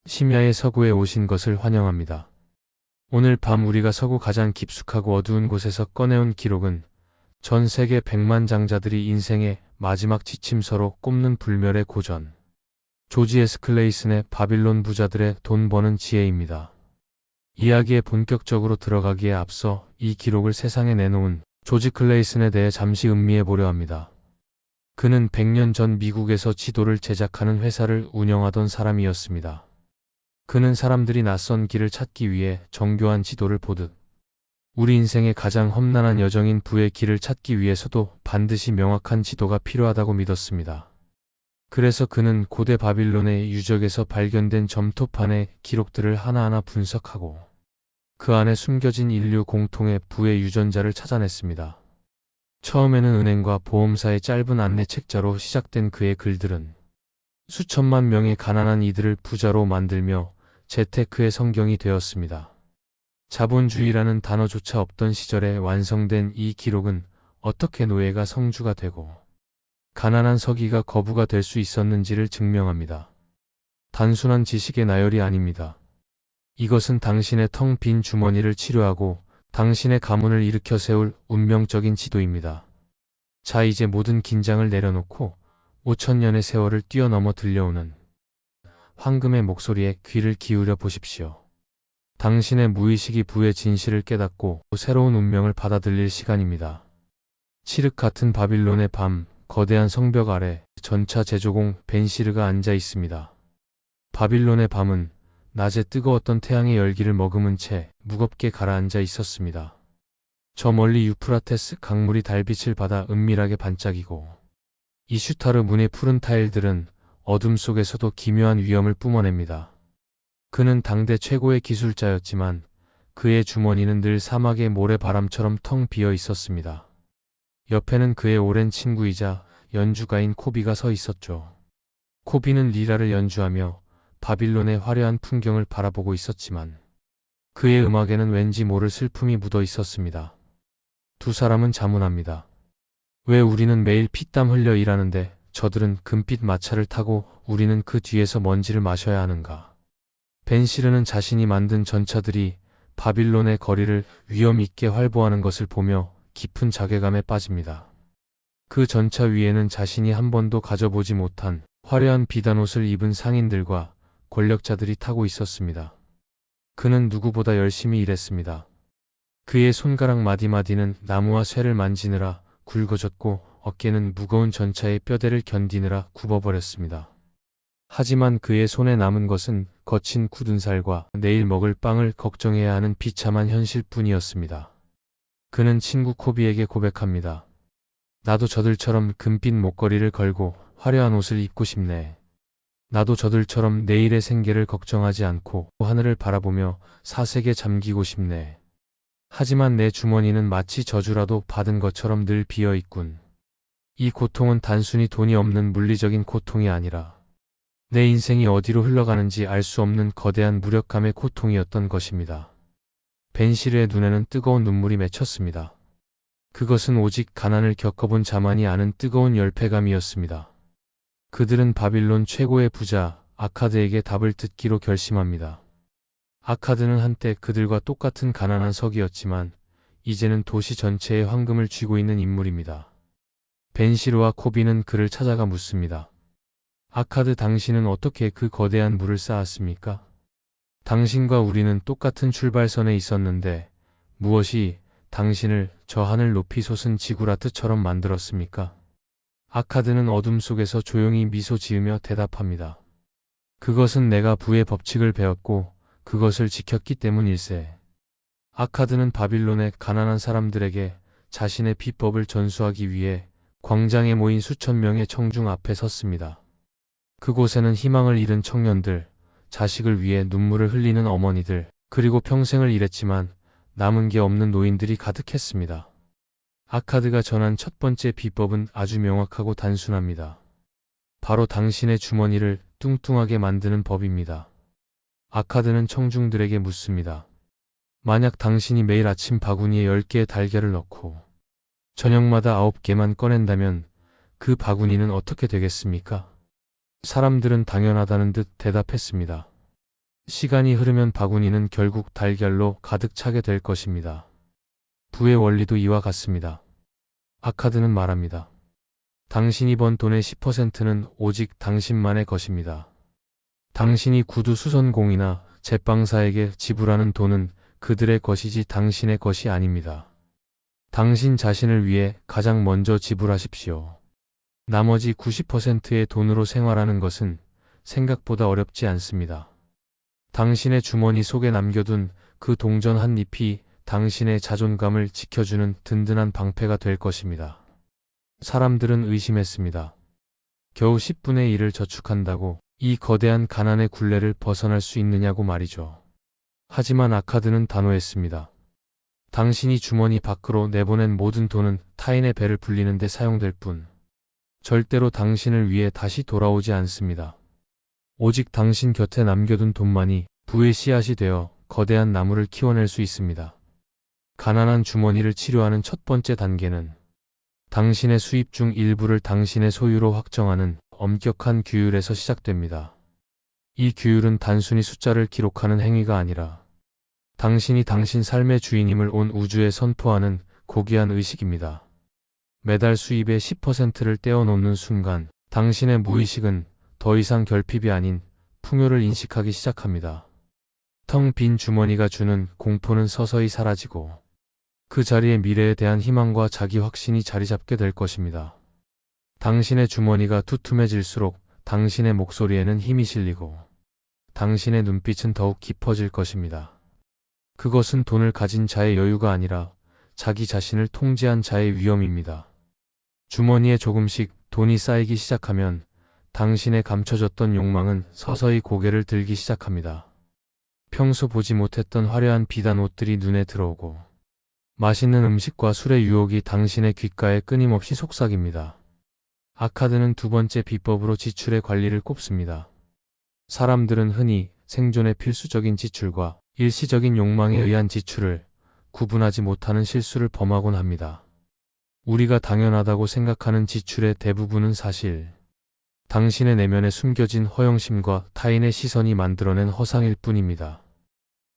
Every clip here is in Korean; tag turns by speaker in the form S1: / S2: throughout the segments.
S1: 심야의 서구에 오신 것을 환영합니다. 오늘 밤 우리가 서구 가장 깊숙하고 어두운 곳에서 꺼내온 기록은 전 세계 백만장자들이 인생의 마지막 지침서로 꼽는 불멸의 고전, 조지 S. 클레이슨의 바빌론 부자들의 돈 버는 지혜입니다. 이야기에 본격적으로 들어가기에 앞서 이 기록을 세상에 내놓은 조지 클레이슨에 대해 잠시 음미해 보려 합니다. 그는 100년 전 미국에서 지도를 제작하는 회사를 운영하던 사람이었습니다. 그는 사람들이 낯선 길을 찾기 위해 정교한 지도를 보듯 우리 인생의 가장 험난한 여정인 부의 길을 찾기 위해서도 반드시 명확한 지도가 필요하다고 믿었습니다. 그래서 그는 고대 바빌론의 유적에서 발견된 점토판의 기록들을 하나하나 분석하고 그 안에 숨겨진 인류 공통의 부의 유전자를 찾아냈습니다. 처음에는 은행과 보험사의 짧은 안내 책자로 시작된 그의 글들은 수천만 명의 가난한 이들을 부자로 만들며 재테크의 성경이 되었습니다. 자본주의라는 단어조차 없던 시절에 완성된 이 기록은 어떻게 노예가 성주가 되고 가난한 서기가 거부가 될 수 있었는지를 증명합니다. 단순한 지식의 나열이 아닙니다. 이것은 당신의 텅 빈 주머니를 치료하고 당신의 가문을 일으켜 세울 운명적인 지도입니다. 자, 이제 모든 긴장을 내려놓고 5000년의 세월을 뛰어넘어 들려오는 황금의 목소리에 귀를 기울여 보십시오. 당신의 무의식이 부의 진실을 깨닫고 새로운 운명을 받아들일 시간입니다. 칠흑 같은 바빌론의 밤, 거대한 성벽 아래 전차 제조공 벤시르가 앉아 있습니다. 바빌론의 밤은 낮에 뜨거웠던 태양의 열기를 머금은 채 무겁게 가라앉아 있었습니다. 저 멀리 유프라테스 강물이 달빛을 받아 은밀하게 반짝이고 이슈타르 문의 푸른 타일들은 어둠 속에서도 기묘한 위엄을 뿜어냅니다. 그는 당대 최고의 기술자였지만 그의 주머니는 늘 사막의 모래바람처럼 텅 비어 있었습니다. 옆에는 그의 오랜 친구이자 연주가인 코비가 서 있었죠. 코비는 리라를 연주하며 바빌론의 화려한 풍경을 바라보고 있었지만 그의 음악에는 왠지 모를 슬픔이 묻어 있었습니다. 두 사람은 자문합니다. 왜 우리는 매일 피땀 흘려 일하는데 저들은 금빛 마차를 타고 우리는 그 뒤에서 먼지를 마셔야 하는가? 벤시르는 자신이 만든 전차들이 바빌론의 거리를 위험 있게 활보하는 것을 보며 깊은 자괴감에 빠집니다. 그 전차 위에는 자신이 한 번도 가져보지 못한 화려한 비단옷을 입은 상인들과 권력자들이 타고 있었습니다. 그는 누구보다 열심히 일했습니다. 그의 손가락 마디마디는 나무와 쇠를 만지느라 굵어졌고 어깨는 무거운 전차의 뼈대를 견디느라 굽어버렸습니다. 하지만 그의 손에 남은 것은 거친 굳은 살과 내일 먹을 빵을 걱정해야 하는 비참한 현실뿐이었습니다. 그는 친구 코비에게 고백합니다. 나도 저들처럼 금빛 목걸이를 걸고 화려한 옷을 입고 싶네. 나도 저들처럼 내일의 생계를 걱정하지 않고 하늘을 바라보며 사색에 잠기고 싶네. 하지만 내 주머니는 마치 저주라도 받은 것처럼 늘 비어 있군. 이 고통은 단순히 돈이 없는 물리적인 고통이 아니라 내 인생이 어디로 흘러가는지 알 수 없는 거대한 무력감의 고통이었던 것입니다. 벤시르의 눈에는 뜨거운 눈물이 맺혔습니다. 그것은 오직 가난을 겪어본 자만이 아는 뜨거운 열패감이었습니다. 그들은 바빌론 최고의 부자 아카드에게 답을 듣기로 결심합니다. 아카드는 한때 그들과 똑같은 가난한 석이었지만 이제는 도시 전체의 황금을 쥐고 있는 인물입니다. 벤시르와 코비는 그를 찾아가 묻습니다. 아카드, 당신은 어떻게 그 거대한 물을 쌓았습니까? 당신과 우리는 똑같은 출발선에 있었는데 무엇이 당신을 저 하늘 높이 솟은 지구라트처럼 만들었습니까? 아카드는 어둠 속에서 조용히 미소 지으며 대답합니다. 그것은 내가 부의 법칙을 배웠고 그것을 지켰기 때문일세. 아카드는 바빌론의 가난한 사람들에게 자신의 비법을 전수하기 위해 광장에 모인 수천 명의 청중 앞에 섰습니다. 그곳에는 희망을 잃은 청년들, 자식을 위해 눈물을 흘리는 어머니들, 그리고 평생을 일했지만 남은 게 없는 노인들이 가득했습니다. 아카드가 전한 첫 번째 비법은 아주 명확하고 단순합니다. 바로 당신의 주머니를 뚱뚱하게 만드는 법입니다. 아카드는 청중들에게 묻습니다. 만약 당신이 매일 아침 바구니에 10개의 달걀을 넣고 저녁마다 9개만 꺼낸다면 그 바구니는 어떻게 되겠습니까? 사람들은 당연하다는 듯 대답했습니다. 시간이 흐르면 바구니는 결국 달걀로 가득 차게 될 것입니다. 부의 원리도 이와 같습니다. 아카드는 말합니다. 당신이 번 돈의 10%는 오직 당신만의 것입니다. 당신이 구두 수선공이나 제빵사에게 지불하는 돈은 그들의 것이지 당신의 것이 아닙니다. 당신 자신을 위해 가장 먼저 지불하십시오. 나머지 90%의 돈으로 생활하는 것은 생각보다 어렵지 않습니다. 당신의 주머니 속에 남겨둔 그 동전 한 잎이 당신의 자존감을 지켜주는 든든한 방패가 될 것입니다. 사람들은 의심했습니다. 겨우 10분의 1을 저축한다고 이 거대한 가난의 굴레를 벗어날 수 있느냐고 말이죠. 하지만 아카드는 단호했습니다. 당신이 주머니 밖으로 내보낸 모든 돈은 타인의 배를 불리는 데 사용될 뿐, 절대로 당신을 위해 다시 돌아오지 않습니다. 오직 당신 곁에 남겨둔 돈만이 부의 씨앗이 되어 거대한 나무를 키워낼 수 있습니다. 가난한 주머니를 치료하는 첫 번째 단계는 당신의 수입 중 일부를 당신의 소유로 확정하는 엄격한 규율에서 시작됩니다. 이 규율은 단순히 숫자를 기록하는 행위가 아니라 당신이 당신 삶의 주인임을 온 우주에 선포하는 고귀한 의식입니다. 매달 수입의 10%를 떼어놓는 순간 당신의 무의식은 더 이상 결핍이 아닌 풍요를 인식하기 시작합니다. 텅 빈 주머니가 주는 공포는 서서히 사라지고 그 자리에 미래에 대한 희망과 자기 확신이 자리 잡게 될 것입니다. 당신의 주머니가 두툼해질수록 당신의 목소리에는 힘이 실리고 당신의 눈빛은 더욱 깊어질 것입니다. 그것은 돈을 가진 자의 여유가 아니라 자기 자신을 통제한 자의 위험입니다. 주머니에 조금씩 돈이 쌓이기 시작하면 당신의 감춰졌던 욕망은 서서히 고개를 들기 시작합니다. 평소 보지 못했던 화려한 비단 옷들이 눈에 들어오고 맛있는 음식과 술의 유혹이 당신의 귓가에 끊임없이 속삭입니다. 아카드는 두 번째 비법으로 지출의 관리를 꼽습니다. 사람들은 흔히 생존의 필수적인 지출과 일시적인 욕망에 의한 지출을 구분하지 못하는 실수를 범하곤 합니다. 우리가 당연하다고 생각하는 지출의 대부분은 사실 당신의 내면에 숨겨진 허영심과 타인의 시선이 만들어낸 허상일 뿐입니다.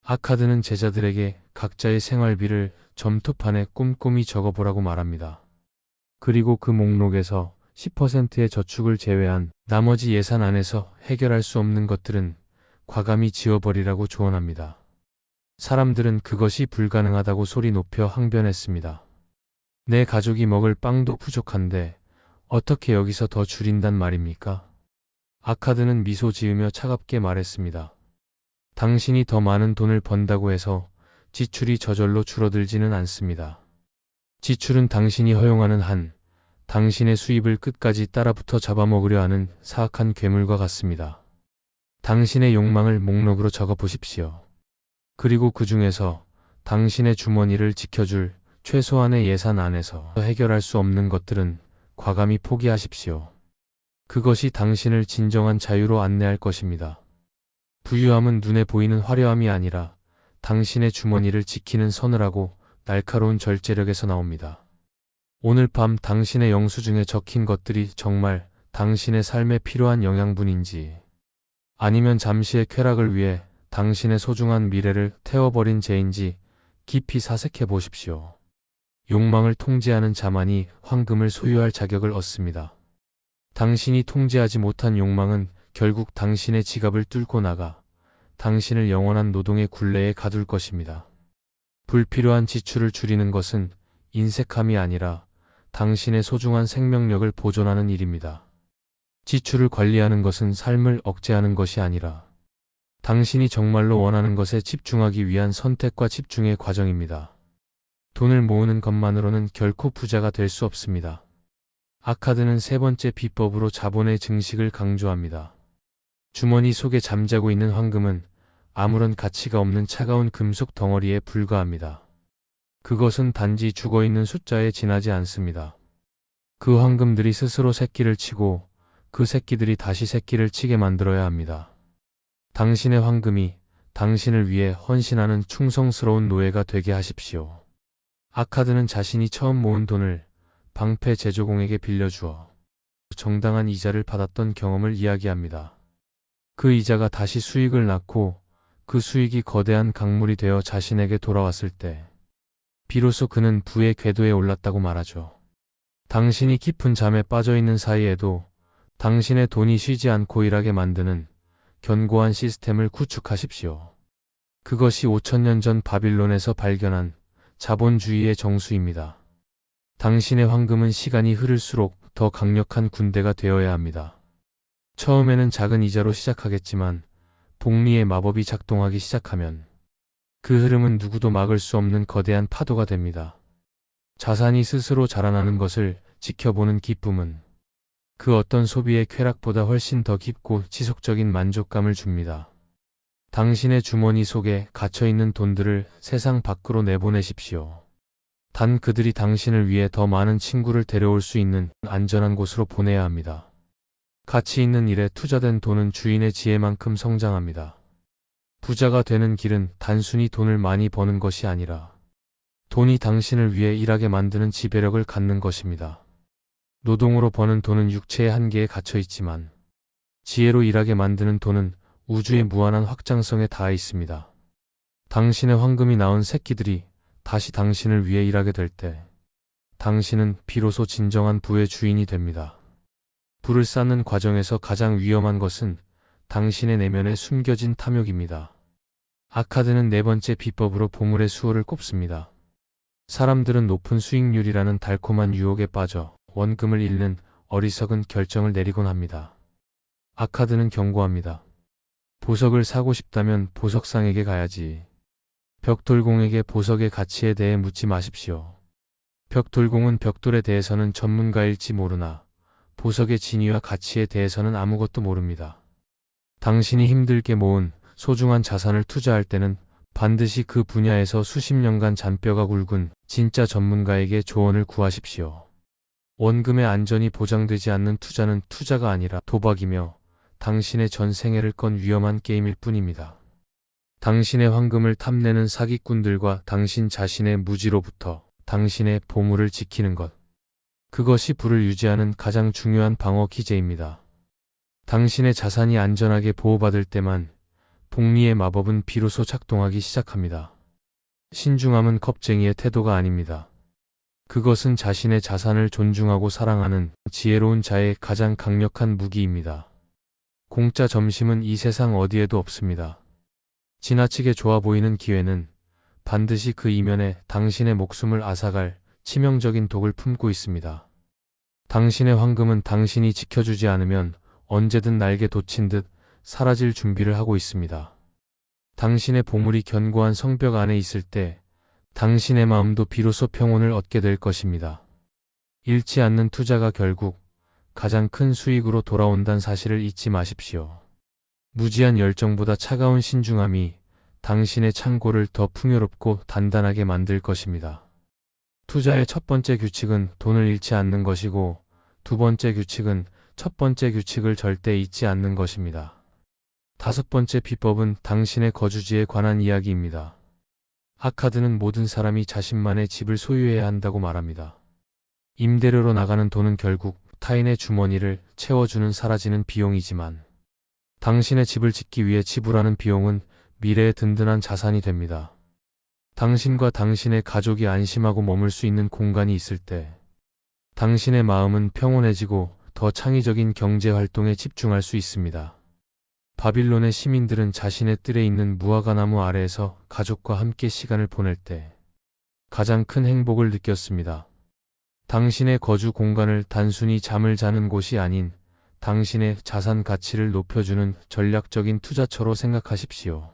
S1: 아카드는 제자들에게 각자의 생활비를 점토판에 꼼꼼히 적어보라고 말합니다. 그리고 그 목록에서 10%의 저축을 제외한 나머지 예산 안에서 해결할 수 없는 것들은 과감히 지워버리라고 조언합니다. 사람들은 그것이 불가능하다고 소리 높여 항변했습니다. 내 가족이 먹을 빵도 부족한데 어떻게 여기서 더 줄인단 말입니까? 아카드는 미소 지으며 차갑게 말했습니다. 당신이 더 많은 돈을 번다고 해서 지출이 저절로 줄어들지는 않습니다. 지출은 당신이 허용하는 한, 당신의 수입을 끝까지 따라붙어 잡아먹으려 하는 사악한 괴물과 같습니다. 당신의 욕망을 목록으로 적어보십시오. 그리고 그 중에서 당신의 주머니를 지켜줄 최소한의 예산 안에서 해결할 수 없는 것들은 과감히 포기하십시오. 그것이 당신을 진정한 자유로 안내할 것입니다. 부유함은 눈에 보이는 화려함이 아니라 당신의 주머니를 지키는 서늘하고 날카로운 절제력에서 나옵니다. 오늘 밤 당신의 영수증에 적힌 것들이 정말 당신의 삶에 필요한 영양분인지 아니면 잠시의 쾌락을 위해 당신의 소중한 미래를 태워버린 죄인지 깊이 사색해 보십시오. 욕망을 통제하는 자만이 황금을 소유할 자격을 얻습니다. 당신이 통제하지 못한 욕망은 결국 당신의 지갑을 뚫고 나가 당신을 영원한 노동의 굴레에 가둘 것입니다. 불필요한 지출을 줄이는 것은 인색함이 아니라 당신의 소중한 생명력을 보존하는 일입니다. 지출을 관리하는 것은 삶을 억제하는 것이 아니라 당신이 정말로 원하는 것에 집중하기 위한 선택과 집중의 과정입니다. 돈을 모으는 것만으로는 결코 부자가 될 수 없습니다. 아카드는 세 번째 비법으로 자본의 증식을 강조합니다. 주머니 속에 잠자고 있는 황금은 아무런 가치가 없는 차가운 금속 덩어리에 불과합니다. 그것은 단지 죽어있는 숫자에 지나지 않습니다. 그 황금들이 스스로 새끼를 치고 그 새끼들이 다시 새끼를 치게 만들어야 합니다. 당신의 황금이 당신을 위해 헌신하는 충성스러운 노예가 되게 하십시오. 아카드는 자신이 처음 모은 돈을 방패 제조공에게 빌려주어 정당한 이자를 받았던 경험을 이야기합니다. 그 이자가 다시 수익을 낳고 그 수익이 거대한 강물이 되어 자신에게 돌아왔을 때 비로소 그는 부의 궤도에 올랐다고 말하죠. 당신이 깊은 잠에 빠져있는 사이에도 당신의 돈이 쉬지 않고 일하게 만드는 견고한 시스템을 구축하십시오. 그것이 5000년 전 바빌론에서 발견한 자본주의의 정수입니다. 당신의 황금은 시간이 흐를수록 더 강력한 군대가 되어야 합니다. 처음에는 작은 이자로 시작하겠지만 복리의 마법이 작동하기 시작하면 그 흐름은 누구도 막을 수 없는 거대한 파도가 됩니다. 자산이 스스로 자라나는 것을 지켜보는 기쁨은 그 어떤 소비의 쾌락보다 훨씬 더 깊고 지속적인 만족감을 줍니다. 당신의 주머니 속에 갇혀있는 돈들을 세상 밖으로 내보내십시오. 단 그들이 당신을 위해 더 많은 친구를 데려올 수 있는 안전한 곳으로 보내야 합니다. 가치 있는 일에 투자된 돈은 주인의 지혜만큼 성장합니다. 부자가 되는 길은 단순히 돈을 많이 버는 것이 아니라 돈이 당신을 위해 일하게 만드는 지배력을 갖는 것입니다. 노동으로 버는 돈은 육체의 한계에 갇혀 있지만 지혜로 일하게 만드는 돈은 우주의 무한한 확장성에 닿아 있습니다. 당신의 황금이 낳은 새끼들이 다시 당신을 위해 일하게 될 때 당신은 비로소 진정한 부의 주인이 됩니다. 부를 쌓는 과정에서 가장 위험한 것은 당신의 내면에 숨겨진 탐욕입니다. 아카드는 네 번째 비법으로 보물의 수호를 꼽습니다. 사람들은 높은 수익률이라는 달콤한 유혹에 빠져 원금을 잃는 어리석은 결정을 내리곤 합니다. 아카드는 경고합니다. 보석을 사고 싶다면 보석상에게 가야지. 벽돌공에게 보석의 가치에 대해 묻지 마십시오. 벽돌공은 벽돌에 대해서는 전문가일지 모르나 보석의 진위와 가치에 대해서는 아무것도 모릅니다. 당신이 힘들게 모은 소중한 자산을 투자할 때는 반드시 그 분야에서 수십 년간 잔뼈가 굵은 진짜 전문가에게 조언을 구하십시오. 원금의 안전이 보장되지 않는 투자는 투자가 아니라 도박이며 당신의 전 생애를 건 위험한 게임일 뿐입니다. 당신의 황금을 탐내는 사기꾼들과 당신 자신의 무지로부터 당신의 보물을 지키는 것. 그것이 부를 유지하는 가장 중요한 방어 기제입니다. 당신의 자산이 안전하게 보호받을 때만 복리의 마법은 비로소 작동하기 시작합니다. 신중함은 겁쟁이의 태도가 아닙니다. 그것은 자신의 자산을 존중하고 사랑하는 지혜로운 자의 가장 강력한 무기입니다. 공짜 점심은 이 세상 어디에도 없습니다. 지나치게 좋아 보이는 기회는 반드시 그 이면에 당신의 목숨을 앗아갈 치명적인 독을 품고 있습니다. 당신의 황금은 당신이 지켜주지 않으면 언제든 날개 돋친 듯 사라질 준비를 하고 있습니다. 당신의 보물이 견고한 성벽 안에 있을 때 당신의 마음도 비로소 평온을 얻게 될 것입니다. 잃지 않는 투자가 결국 가장 큰 수익으로 돌아온다는 사실을 잊지 마십시오. 무지한 열정보다 차가운 신중함이 당신의 창고를 더 풍요롭고 단단하게 만들 것입니다. 투자의 첫 번째 규칙은 돈을 잃지 않는 것이고 두 번째 규칙은 첫 번째 규칙을 절대 잊지 않는 것입니다. 다섯 번째 비법은 당신의 거주지에 관한 이야기입니다. 아카드는 모든 사람이 자신만의 집을 소유해야 한다고 말합니다. 임대료로 나가는 돈은 결국 타인의 주머니를 채워주는 사라지는 비용이지만 당신의 집을 짓기 위해 지불하는 비용은 미래의 든든한 자산이 됩니다. 당신과 당신의 가족이 안심하고 머물 수 있는 공간이 있을 때 당신의 마음은 평온해지고 더 창의적인 경제 활동에 집중할 수 있습니다. 바빌론의 시민들은 자신의 뜰에 있는 무화과나무 아래에서 가족과 함께 시간을 보낼 때 가장 큰 행복을 느꼈습니다. 당신의 거주 공간을 단순히 잠을 자는 곳이 아닌 당신의 자산 가치를 높여주는 전략적인 투자처로 생각하십시오.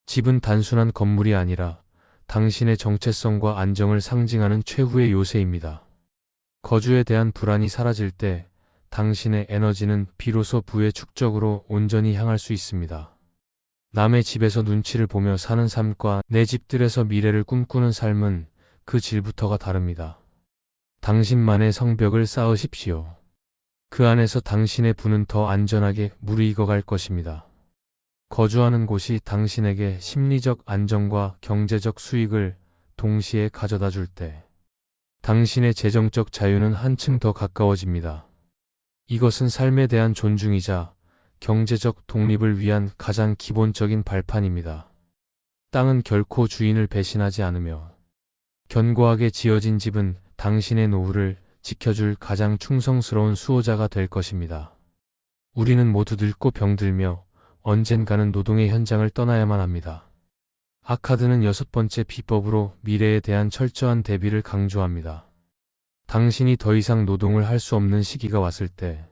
S1: 집은 단순한 건물이 아니라 당신의 정체성과 안정을 상징하는 최후의 요새입니다. 거주에 대한 불안이 사라질 때 당신의 에너지는 비로소 부의 축적으로 온전히 향할 수 있습니다. 남의 집에서 눈치를 보며 사는 삶과 내 집들에서 미래를 꿈꾸는 삶은 그 질부터가 다릅니다. 당신만의 성벽을 쌓으십시오. 그 안에서 당신의 부는 더 안전하게 무르익어갈 것입니다. 거주하는 곳이 당신에게 심리적 안정과 경제적 수익을 동시에 가져다 줄 때 당신의 재정적 자유는 한층 더 가까워집니다. 이것은 삶에 대한 존중이자 경제적 독립을 위한 가장 기본적인 발판입니다. 땅은 결코 주인을 배신하지 않으며 견고하게 지어진 집은 당신의 노후를 지켜줄 가장 충성스러운 수호자가 될 것입니다. 우리는 모두 늙고 병들며 언젠가는 노동의 현장을 떠나야만 합니다. 아카드는 6번째 비법으로 미래에 대한 철저한 대비를 강조합니다. 당신이 더 이상 노동을 할 수 없는 시기가 왔을 때,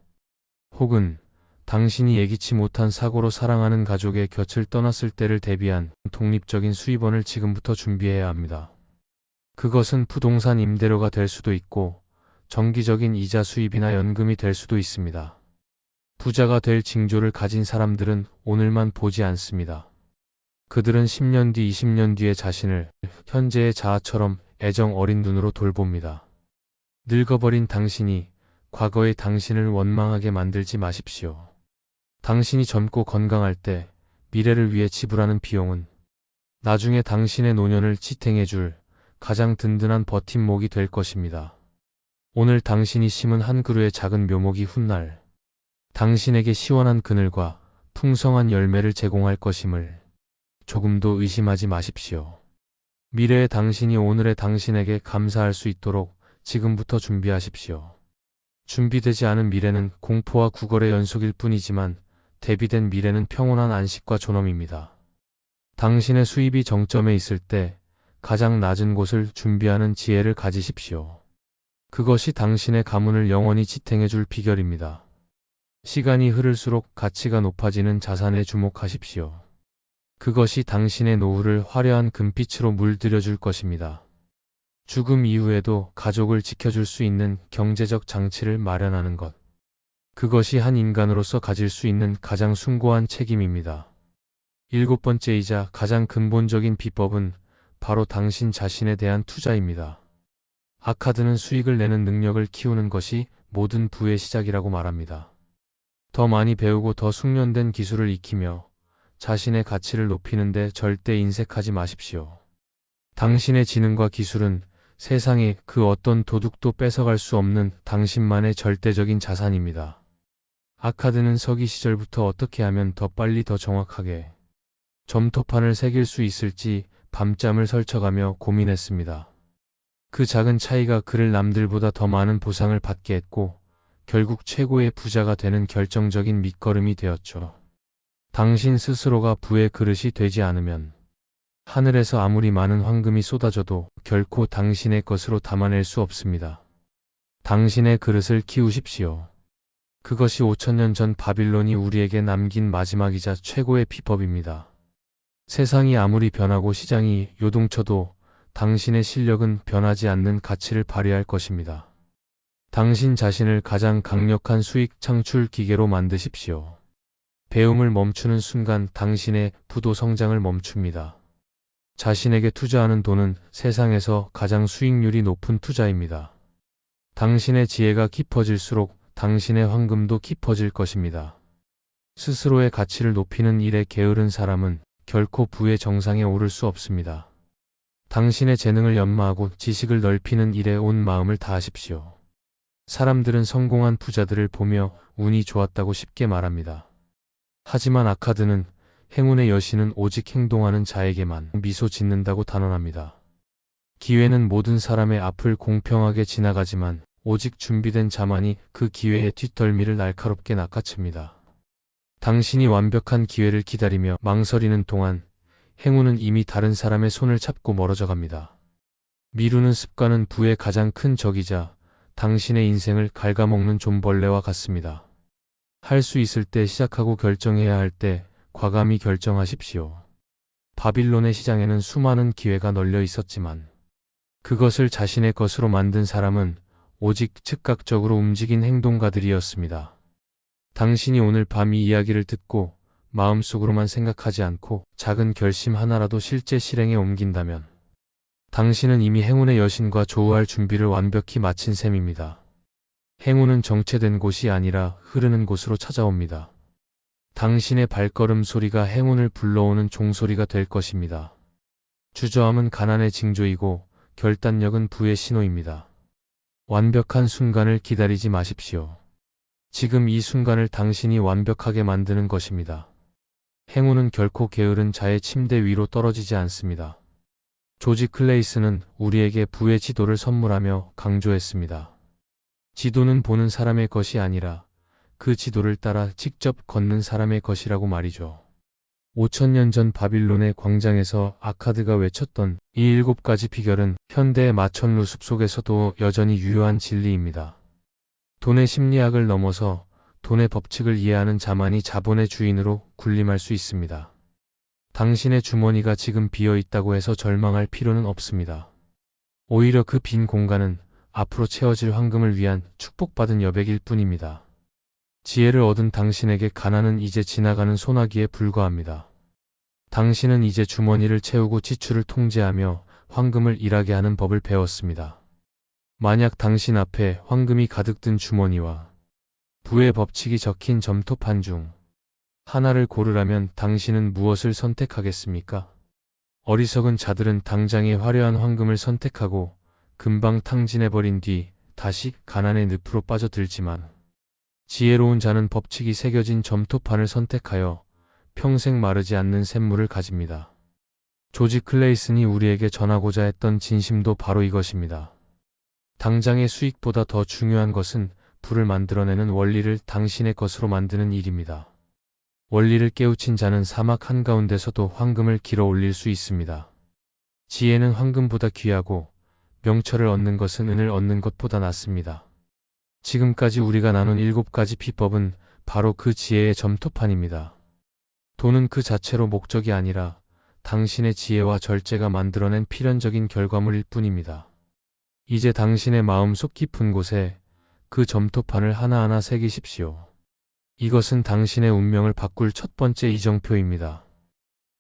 S1: 혹은 당신이 예기치 못한 사고로 사랑하는 가족의 곁을 떠났을 때를 대비한 독립적인 수입원을 지금부터 준비해야 합니다. 그것은 부동산 임대료가 될 수도 있고 정기적인 이자 수입이나 연금이 될 수도 있습니다. 부자가 될 징조를 가진 사람들은 오늘만 보지 않습니다. 그들은 10년 뒤, 20년 뒤의 자신을 현재의 자아처럼 애정 어린 눈으로 돌봅니다. 늙어버린 당신이 과거의 당신을 원망하게 만들지 마십시오. 당신이 젊고 건강할 때 미래를 위해 지불하는 비용은 나중에 당신의 노년을 지탱해줄 가장 든든한 버팀목이 될 것입니다. 오늘 당신이 심은 한 그루의 작은 묘목이 훗날 당신에게 시원한 그늘과 풍성한 열매를 제공할 것임을 조금도 의심하지 마십시오. 미래의 당신이 오늘의 당신에게 감사할 수 있도록 지금부터 준비하십시오. 준비되지 않은 미래는 공포와 구걸의 연속일 뿐이지만 대비된 미래는 평온한 안식과 존엄입니다. 당신의 수입이 정점에 있을 때 가장 낮은 곳을 준비하는 지혜를 가지십시오. 그것이 당신의 가문을 영원히 지탱해줄 비결입니다. 시간이 흐를수록 가치가 높아지는 자산에 주목하십시오. 그것이 당신의 노후를 화려한 금빛으로 물들여줄 것입니다. 죽음 이후에도 가족을 지켜줄 수 있는 경제적 장치를 마련하는 것. 그것이 한 인간으로서 가질 수 있는 가장 숭고한 책임입니다. 7번째이자 가장 근본적인 비법은 바로 당신 자신에 대한 투자입니다. 아카드는 수익을 내는 능력을 키우는 것이 모든 부의 시작이라고 말합니다. 더 많이 배우고 더 숙련된 기술을 익히며 자신의 가치를 높이는 데 절대 인색하지 마십시오. 당신의 지능과 기술은 세상에 그 어떤 도둑도 뺏어갈 수 없는 당신만의 절대적인 자산입니다. 아카드는 서기 시절부터 어떻게 하면 더 빨리 더 정확하게 점토판을 새길 수 있을지 밤잠을 설쳐가며 고민했습니다. 그 작은 차이가 그를 남들보다 더 많은 보상을 받게 했고 결국 최고의 부자가 되는 결정적인 밑거름이 되었죠. 당신 스스로가 부의 그릇이 되지 않으면 하늘에서 아무리 많은 황금이 쏟아져도 결코 당신의 것으로 담아낼 수 없습니다. 당신의 그릇을 키우십시오. 그것이 5000년 전 바빌론이 우리에게 남긴 마지막이자 최고의 비법입니다. 세상이 아무리 변하고 시장이 요동쳐도 당신의 실력은 변하지 않는 가치를 발휘할 것입니다. 당신 자신을 가장 강력한 수익 창출 기계로 만드십시오. 배움을 멈추는 순간 당신의 부도 성장을 멈춥니다. 자신에게 투자하는 돈은 세상에서 가장 수익률이 높은 투자입니다. 당신의 지혜가 깊어질수록 당신의 황금도 깊어질 것입니다. 스스로의 가치를 높이는 일에 게으른 사람은 결코 부의 정상에 오를 수 없습니다. 당신의 재능을 연마하고 지식을 넓히는 일에 온 마음을 다하십시오. 사람들은 성공한 부자들을 보며 운이 좋았다고 쉽게 말합니다. 하지만 아카드는 행운의 여신은 오직 행동하는 자에게만 미소 짓는다고 단언합니다. 기회는 모든 사람의 앞을 공평하게 지나가지만 오직 준비된 자만이 그 기회의 뒷덜미를 날카롭게 낚아챕니다. 당신이 완벽한 기회를 기다리며 망설이는 동안 행운은 이미 다른 사람의 손을 잡고 멀어져 갑니다. 미루는 습관은 부의 가장 큰 적이자 당신의 인생을 갉아먹는 좀벌레와 같습니다. 할 수 있을 때 시작하고 결정해야 할 때 과감히 결정하십시오. 바빌론의 시장에는 수많은 기회가 널려 있었지만 그것을 자신의 것으로 만든 사람은 오직 즉각적으로 움직인 행동가들이었습니다. 당신이 오늘 밤 이 이야기를 듣고 마음속으로만 생각하지 않고 작은 결심 하나라도 실제 실행에 옮긴다면 당신은 이미 행운의 여신과 조우할 준비를 완벽히 마친 셈입니다. 행운은 정체된 곳이 아니라 흐르는 곳으로 찾아옵니다. 당신의 발걸음 소리가 행운을 불러오는 종소리가 될 것입니다. 주저함은 가난의 징조이고 결단력은 부의 신호입니다. 완벽한 순간을 기다리지 마십시오. 지금 이 순간을 당신이 완벽하게 만드는 것입니다. 행운은 결코 게으른 자의 침대 위로 떨어지지 않습니다. 조지 클레이스는 우리에게 부의 지도를 선물하며 강조했습니다. 지도는 보는 사람의 것이 아니라 그 지도를 따라 직접 걷는 사람의 것이라고 말이죠. 5000년 전 바빌론의 광장에서 아카드가 외쳤던 이 7가지 비결은 현대의 마천루 숲속에서도 여전히 유효한 진리입니다. 돈의 심리학을 넘어서 돈의 법칙을 이해하는 자만이 자본의 주인으로 군림할 수 있습니다. 당신의 주머니가 지금 비어 있다고 해서 절망할 필요는 없습니다. 오히려 그 빈 공간은 앞으로 채워질 황금을 위한 축복받은 여백일 뿐입니다. 지혜를 얻은 당신에게 가난은 이제 지나가는 소나기에 불과합니다. 당신은 이제 주머니를 채우고 지출을 통제하며 황금을 일하게 하는 법을 배웠습니다. 만약 당신 앞에 황금이 가득 든 주머니와 부의 법칙이 적힌 점토판 중 하나를 고르라면 당신은 무엇을 선택하겠습니까? 어리석은 자들은 당장의 화려한 황금을 선택하고 금방 탕진해버린 뒤 다시 가난의 늪으로 빠져들지만 지혜로운 자는 법칙이 새겨진 점토판을 선택하여 평생 마르지 않는 샘물을 가집니다. 조지 클레이슨이 우리에게 전하고자 했던 진심도 바로 이것입니다. 당장의 수익보다 더 중요한 것은 부를 만들어내는 원리를 당신의 것으로 만드는 일입니다. 원리를 깨우친 자는 사막 한가운데서도 황금을 길어 올릴 수 있습니다. 지혜는 황금보다 귀하고 명철을 얻는 것은 은을 얻는 것보다 낫습니다. 지금까지 우리가 나눈 7가지 비법은 바로 그 지혜의 점토판입니다. 돈은 그 자체로 목적이 아니라 당신의 지혜와 절제가 만들어낸 필연적인 결과물일 뿐입니다. 이제 당신의 마음속 깊은 곳에 그 점토판을 하나하나 새기십시오. 이것은 당신의 운명을 바꿀 첫 번째 이정표입니다.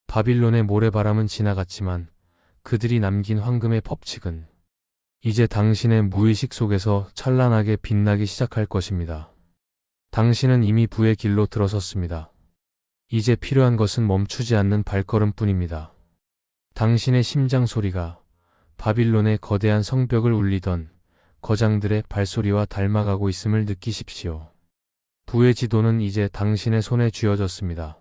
S1: 바빌론의 모래바람은 지나갔지만 그들이 남긴 황금의 법칙은 이제 당신의 무의식 속에서 찬란하게 빛나기 시작할 것입니다. 당신은 이미 부의 길로 들어섰습니다. 이제 필요한 것은 멈추지 않는 발걸음뿐입니다. 당신의 심장 소리가 바빌론의 거대한 성벽을 울리던 거장들의 발소리와 닮아가고 있음을 느끼십시오. 부의 지도는 이제 당신의 손에 쥐어졌습니다.